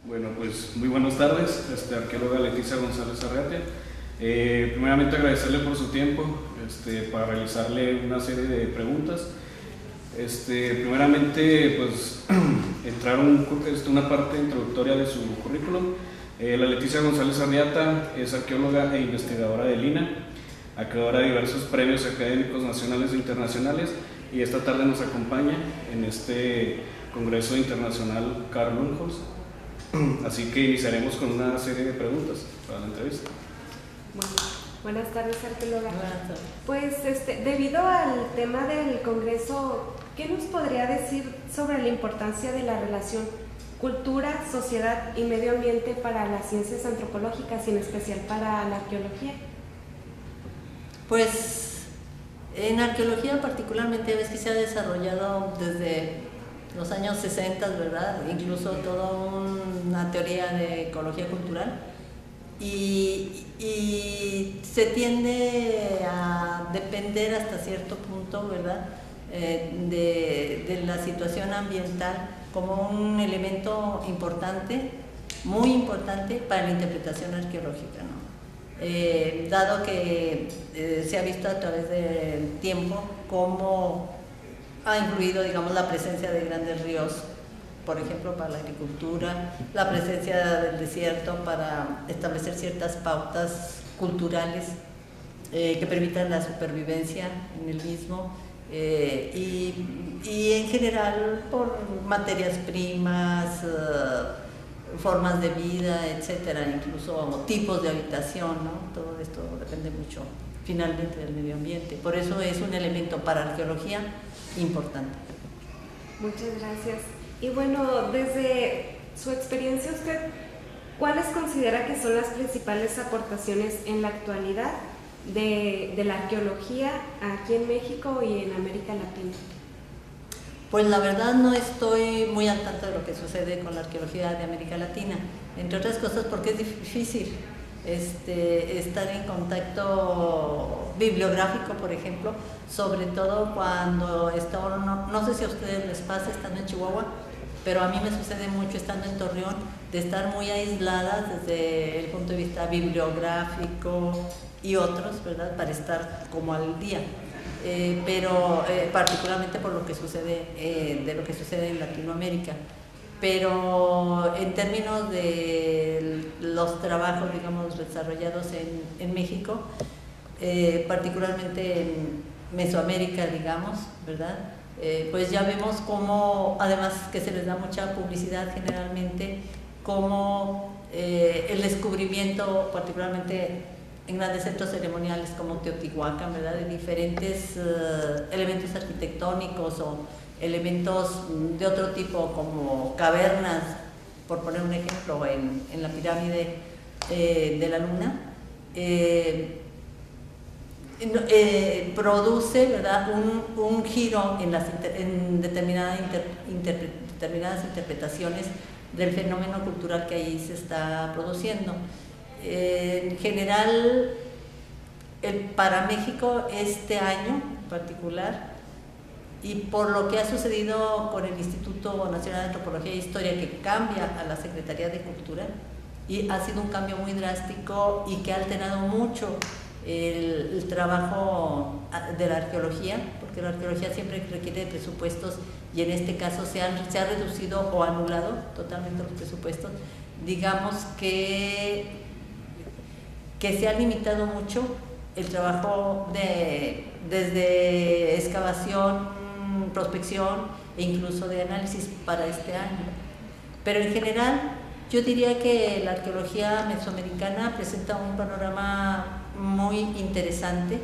Bueno, pues muy buenas tardes, arqueóloga Leticia González Arreate. Primeramente agradecerle por su tiempo para realizarle una serie de preguntas. Primeramente, pues entrar una parte introductoria de su currículum. La Leticia González Arreata es arqueóloga e investigadora del INAH, acreedora de diversos premios académicos nacionales e internacionales, y esta tarde nos acompaña en este Congreso Internacional Carl Lundholtz. Así que iniciaremos con una serie de preguntas para la entrevista. Bueno, buenas tardes, arqueóloga. Buenas tardes. Pues debido al tema del Congreso, ¿qué nos podría decir sobre la importancia de la relación cultura, sociedad y medio ambiente para las ciencias antropológicas y en especial para la arqueología? Pues en arqueología particularmente ves que se ha desarrollado desde los años 60, ¿verdad? Incluso toda una teoría de ecología cultural y se tiende a depender hasta cierto punto, ¿verdad? De la situación ambiental como un elemento importante, muy importante para la interpretación arqueológica, ¿no? Dado que se ha visto a través del tiempo cómo ha influido, digamos, la presencia de grandes ríos, por ejemplo, para la agricultura, la presencia del desierto para establecer ciertas pautas culturales que permitan la supervivencia en el mismo, y en general por materias primas, formas de vida, etcétera, incluso tipos de habitación, ¿no? Todo esto depende mucho finalmente del medio ambiente. Por eso es un elemento para arqueología importante. Muchas gracias. Y bueno, desde su experiencia, ¿usted cuáles considera que son las principales aportaciones en la actualidad de la arqueología aquí en México y en América Latina? Pues la verdad no estoy muy al tanto de lo que sucede con la arqueología de América Latina, entre otras cosas porque es difícil estar en contacto bibliográfico, por ejemplo, sobre todo cuando no sé si a ustedes les pasa estando en Chihuahua, pero a mí me sucede mucho estando en Torreón, de estar muy aisladas desde el punto de vista bibliográfico y otros, ¿verdad?, para estar como al día. Pero particularmente por lo que sucede, de lo que sucede en Latinoamérica. Pero en términos de los trabajos, digamos, desarrollados en México, particularmente en Mesoamérica, digamos, ¿verdad? Pues ya vemos cómo, además que se les da mucha publicidad generalmente, cómo el descubrimiento, particularmente en grandes centros ceremoniales como Teotihuacán, ¿verdad?, de diferentes elementos arquitectónicos o elementos de otro tipo como cavernas, por poner un ejemplo, en la pirámide de la Luna, produce, ¿verdad?, un giro en determinadas interpretaciones del fenómeno cultural que ahí se está produciendo. En general, para México este año en particular, y por lo que ha sucedido con el Instituto Nacional de Antropología e Historia, que cambia a la Secretaría de Cultura, y ha sido un cambio muy drástico y que ha alterado mucho el trabajo de la arqueología, porque la arqueología siempre requiere de presupuestos y en este caso se ha reducido o anulado totalmente los presupuestos. Digamos que se ha limitado mucho el trabajo desde excavación, prospección e incluso de análisis para este año. Pero en general yo diría que la arqueología mesoamericana presenta un panorama muy interesante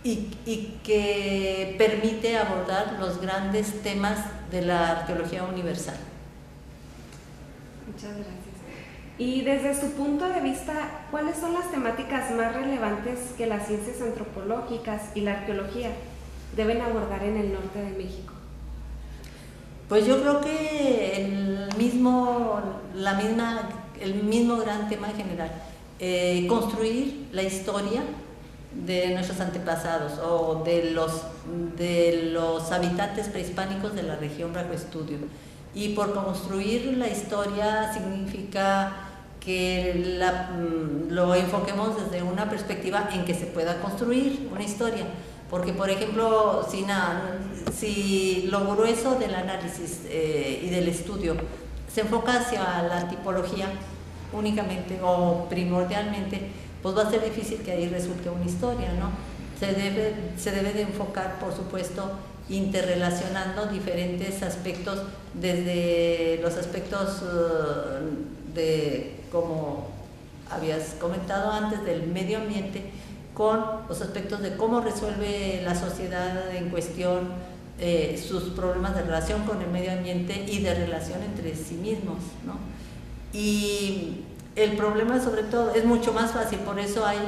y que permite abordar los grandes temas de la arqueología universal. Muchas gracias. Y desde su punto de vista, ¿cuáles son las temáticas más relevantes que las ciencias antropológicas y la arqueología deben abordar en el norte de México? Pues yo creo que el mismo gran tema en general, construir la historia de nuestros antepasados o de los habitantes prehispánicos de la región bajo estudio. Y por construir la historia significa que lo enfoquemos desde una perspectiva en que se pueda construir una historia. Porque, por ejemplo, si lo grueso del análisis y del estudio se enfoca hacia la tipología únicamente o primordialmente, pues va a ser difícil que ahí resulte una historia, ¿no? Se debe de enfocar, por supuesto, interrelacionando diferentes aspectos, desde los aspectos como habías comentado antes, del medio ambiente, con los aspectos de cómo resuelve la sociedad en cuestión sus problemas de relación con el medio ambiente y de relación entre sí mismos, ¿no? Y el problema, sobre todo, es mucho más fácil, por eso hay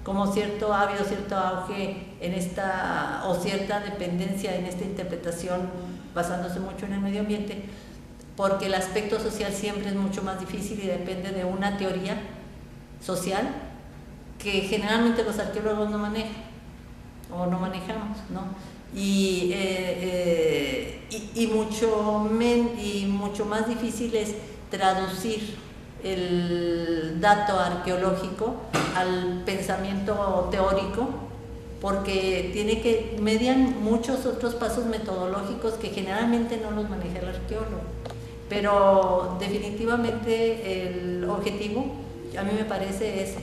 como ha habido cierto auge en esta, o cierta dependencia en esta interpretación basándose mucho en el medio ambiente, porque el aspecto social siempre es mucho más difícil y depende de una teoría social que generalmente los arqueólogos no manejan o no manejamos, ¿no? Y mucho más difícil es traducir el dato arqueológico al pensamiento teórico, porque median muchos otros pasos metodológicos que generalmente no los maneja el arqueólogo. Pero definitivamente el objetivo, a mí me parece, es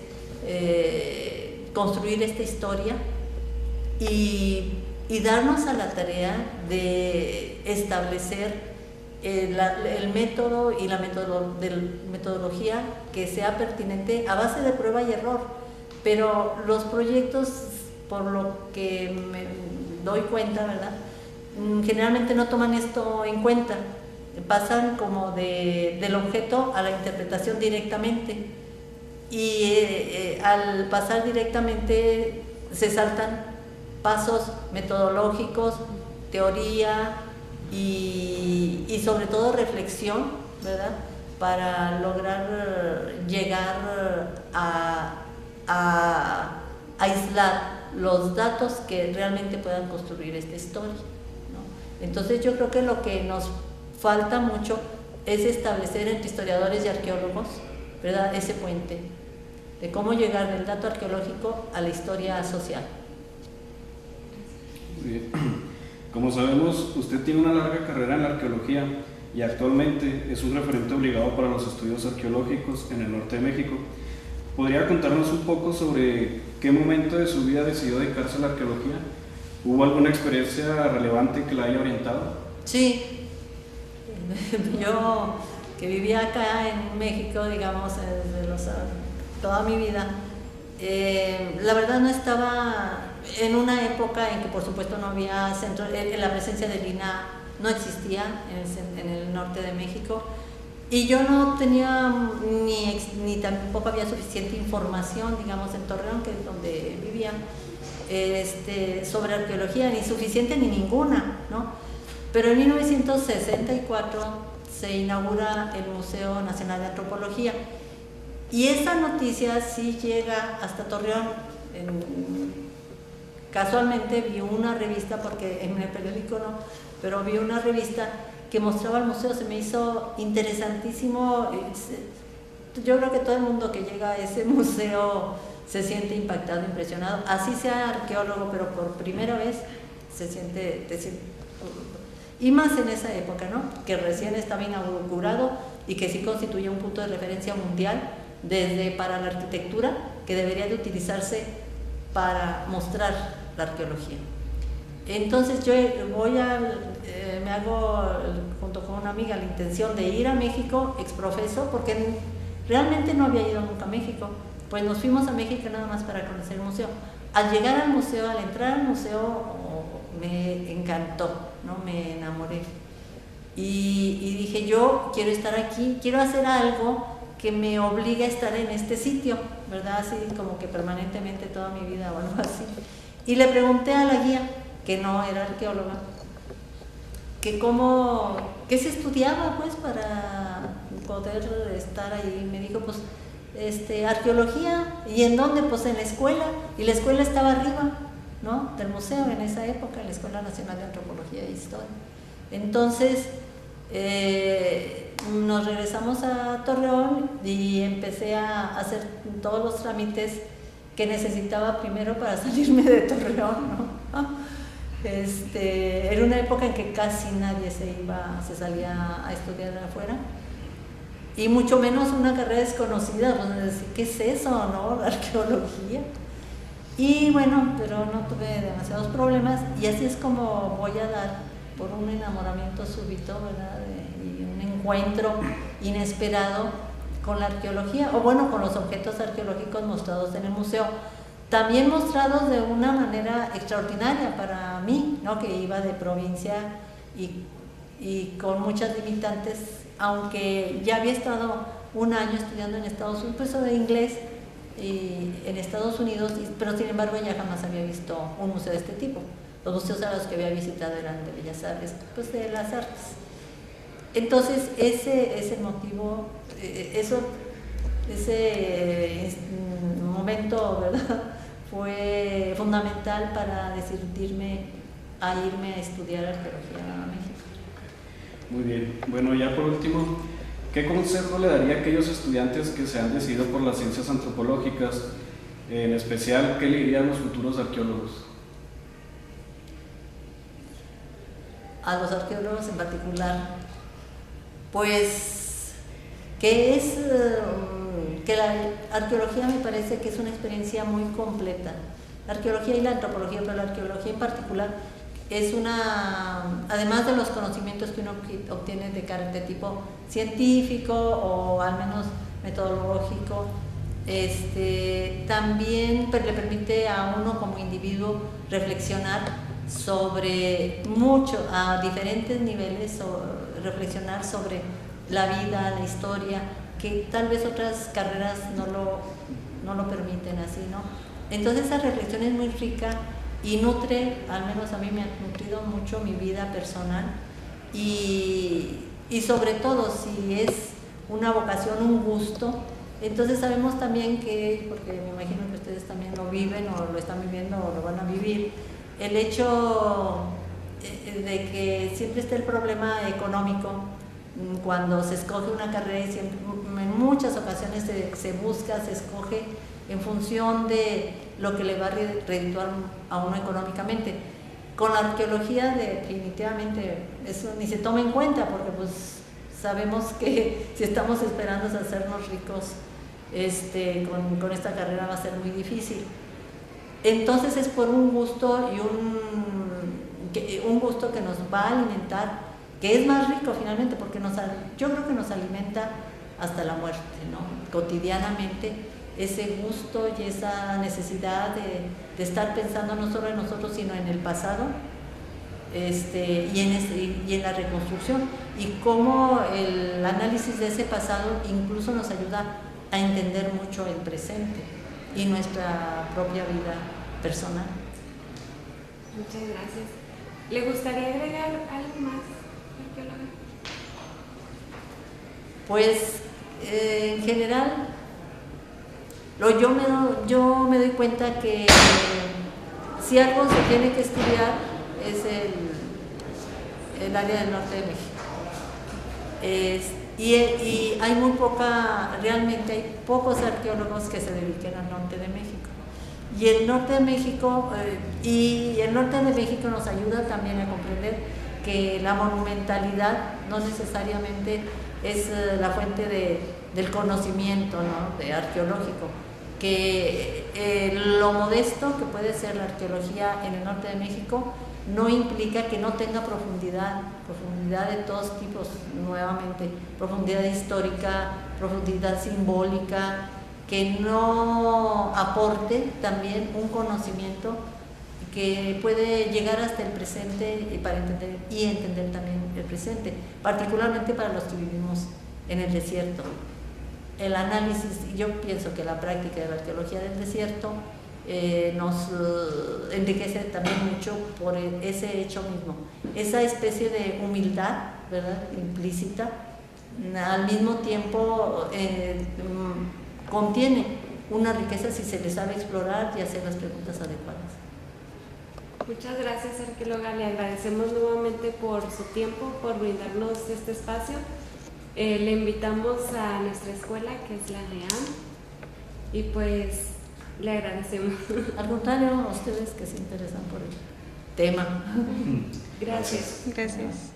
construir esta historia y darnos a la tarea de establecer el método y la metodología que sea pertinente a base de prueba y error. Pero los proyectos, por lo que me doy cuenta, ¿verdad?, generalmente no toman esto en cuenta, pasan como del objeto a la interpretación directamente, y al pasar directamente se saltan pasos metodológicos, teoría y sobre todo reflexión, ¿verdad?, para lograr llegar a aislar los datos que realmente puedan construir esta historia, ¿no? Entonces yo creo que lo que nos falta mucho es establecer entre historiadores y arqueólogos, ¿verdad?, ese puente de cómo llegar del dato arqueológico a la historia social. Como sabemos, usted tiene una larga carrera en la arqueología y actualmente es un referente obligado para los estudios arqueológicos en el norte de México. ¿Podría contarnos un poco sobre qué momento de su vida decidió dedicarse a la arqueología? ¿Hubo alguna experiencia relevante que la haya orientado? Sí, yo que vivía acá en México, digamos, desde toda mi vida, la verdad no estaba en una época en que por supuesto no había centro, la presencia del INAH no existía en el norte de México, y yo no tenía ni tampoco había suficiente información, digamos, en Torreón, que es donde vivía, sobre arqueología, ni suficiente ni ninguna, ¿no? Pero en 1964 se inaugura el Museo Nacional de Antropología, y esa noticia sí llega hasta Torreón. Casualmente vi una revista, porque en el periódico no, pero vi una revista que mostraba el museo, se me hizo interesantísimo. Yo creo que todo el mundo que llega a ese museo se siente impactado, impresionado, así sea arqueólogo, pero por primera vez se siente, y más en esa época, ¿no?, que recién estaba inaugurado y que sí constituye un punto de referencia mundial para la arquitectura, que debería de utilizarse para mostrar la arqueología. Entonces yo me hago, junto con una amiga, la intención de ir a México exprofeso, porque realmente no había ido nunca a México. Pues nos fuimos a México nada más para conocer el museo. Al llegar al museo, al entrar al museo, me encantó, ¿no?, me enamoré. Y dije, yo quiero estar aquí, quiero hacer algo que me obligue a estar en este sitio, ¿verdad?, así como que permanentemente toda mi vida o algo así. Y le pregunté a la guía, que no era arqueóloga, qué se estudiaba, pues, para poder estar ahí. Me dijo, pues, arqueología. ¿Y en dónde? Pues en la escuela. Y la escuela estaba arriba, ¿no?, del museo en esa época, la Escuela Nacional de Antropología e Historia. Entonces Nos regresamos a Torreón y empecé a hacer todos los trámites que necesitaba primero para salirme de Torreón, ¿no? Era una época en que casi nadie se salía a estudiar afuera, y mucho menos una carrera desconocida, pues, ¿qué es eso, no? La arqueología. Y bueno, pero no tuve demasiados problemas, y así es como voy a dar por un enamoramiento súbito, ¿verdad? Y un encuentro inesperado con la arqueología, o bueno, con los objetos arqueológicos mostrados en el museo. También mostrados de una manera extraordinaria para mí, ¿no? Que iba de provincia y con muchas limitantes, aunque ya había estado un año estudiando en Estados Unidos, pues de inglés, y en Estados Unidos, pero sin embargo ya jamás había visto un museo de este tipo. Los museos a los que había visitado eran de Bellas Artes, pues de las artes. Entonces ese motivo, ese momento, ¿verdad?, fue fundamental para decidirme a irme a estudiar arqueología a México. Muy bien. Bueno, ya por último, ¿qué consejo le daría a aquellos estudiantes que se han decidido por las ciencias antropológicas? En especial, ¿qué le dirían los futuros arqueólogos? A los arqueólogos en particular, pues que la arqueología me parece que es una experiencia muy completa. La arqueología y la antropología, pero la arqueología en particular es además de los conocimientos que uno obtiene de tipo científico o al menos metodológico, también le permite a uno como individuo reflexionar sobre a diferentes niveles, reflexionar sobre la vida, la historia, que tal vez otras carreras no lo permiten así, ¿no? Entonces esa reflexión es muy rica y nutre, al menos a mí me ha nutrido mucho mi vida personal, y sobre todo si es una vocación, un gusto. Entonces sabemos también que, porque me imagino que ustedes también lo viven o lo están viviendo o lo van a vivir, el hecho de que siempre está el problema económico cuando se escoge una carrera, y en muchas ocasiones se escoge en función de lo que le va a redituar a uno económicamente. Con la arqueología definitivamente eso ni se toma en cuenta, porque pues sabemos que si estamos esperando hacernos ricos con esta carrera va a ser muy difícil. Entonces es por un gusto y un gusto que nos va a alimentar, que es más rico finalmente, porque yo creo que nos alimenta hasta la muerte, ¿no? Cotidianamente, ese gusto y esa necesidad de estar pensando no solo en nosotros, sino en el pasado, y en la reconstrucción, y cómo el análisis de ese pasado incluso nos ayuda a entender mucho el presente y nuestra propia vida personal. Muchas gracias. ¿Le gustaría agregar algo más, arqueóloga? Pues en general, yo me doy cuenta que si algo se tiene que estudiar es el área del norte de México. Y hay realmente hay pocos arqueólogos que se dediquen al norte de México. Y el norte de México nos ayuda también a comprender que la monumentalidad no necesariamente es la fuente del conocimiento, ¿no?, arqueológico, que lo modesto que puede ser la arqueología en el norte de México no implica que no tenga profundidad de todos tipos, nuevamente, profundidad histórica, profundidad simbólica, que no aporte también un conocimiento que puede llegar hasta el presente para entender también el presente, particularmente para los que vivimos en el desierto. El análisis, yo pienso que la práctica de la arqueología del desierto nos enriquece también mucho por ese hecho mismo, esa especie de humildad, ¿verdad?, implícita, al mismo tiempo contiene una riqueza si se le sabe explorar y hacer las preguntas adecuadas. Muchas gracias, arqueóloga. Le agradecemos nuevamente por su tiempo, por brindarnos este espacio. Le invitamos a nuestra escuela, que es la NEAM, y pues le agradecemos. Al contrario, a ustedes que se interesan por el tema. Gracias. Gracias.